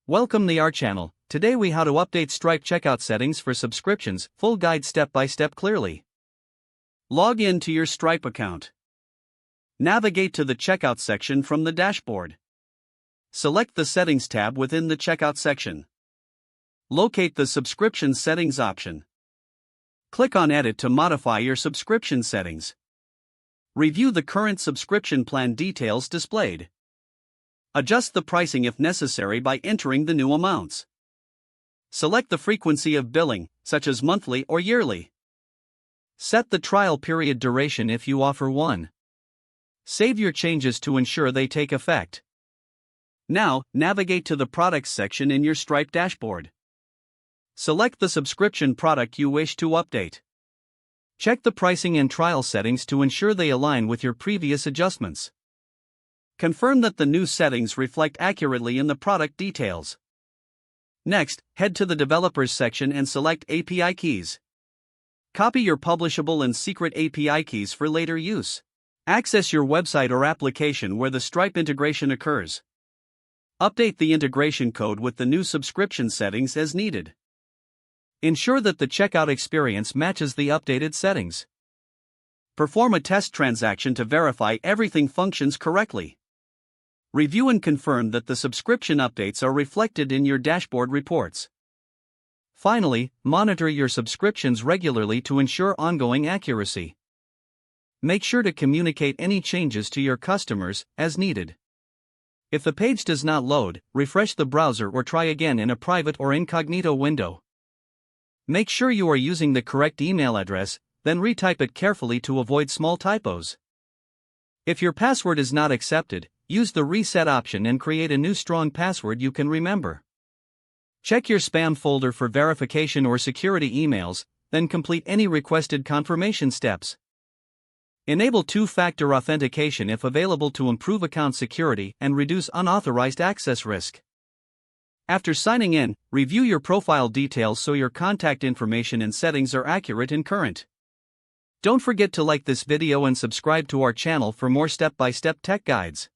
Welcome to our channel. Today we how to update Stripe checkout settings for subscriptions, full guide step by step clearly. Log in to your Stripe account. Navigate to the checkout section from the dashboard. Select the settings tab within the checkout section. Locate the subscription settings option. Click on edit to modify your subscription settings. Review the current subscription plan details displayed. Adjust the pricing if necessary by entering the new amounts. Select the frequency of billing, such as monthly or yearly. Set the trial period duration if you offer one. Save your changes to ensure they take effect. Now, navigate to the products section in your Stripe dashboard. Select the subscription product you wish to update. Check the pricing and trial settings to ensure they align with your previous adjustments. Confirm that the new settings reflect accurately in the product details. Next, head to the Developers section and select API keys. Copy your publishable and secret API keys for later use. Access your website or application where the Stripe integration occurs. Update the integration code with the new subscription settings as needed. Ensure that the checkout experience matches the updated settings. Perform a test transaction to verify everything functions correctly. Review and confirm that the subscription updates are reflected in your dashboard reports. Finally, monitor your subscriptions regularly to ensure ongoing accuracy. Make sure to communicate any changes to your customers as needed. If the page does not load, refresh the browser or try again in a private or incognito window. Make sure you are using the correct email address, then retype it carefully to avoid small typos. If your password is not accepted, use the reset option and create a new strong password you can remember. Check your spam folder for verification or security emails, then complete any requested confirmation steps. Enable two-factor authentication if available to improve account security and reduce unauthorized access risk. After signing in, review your profile details so your contact information and settings are accurate and current. Don't forget to like this video and subscribe to our channel for more step-by-step tech guides.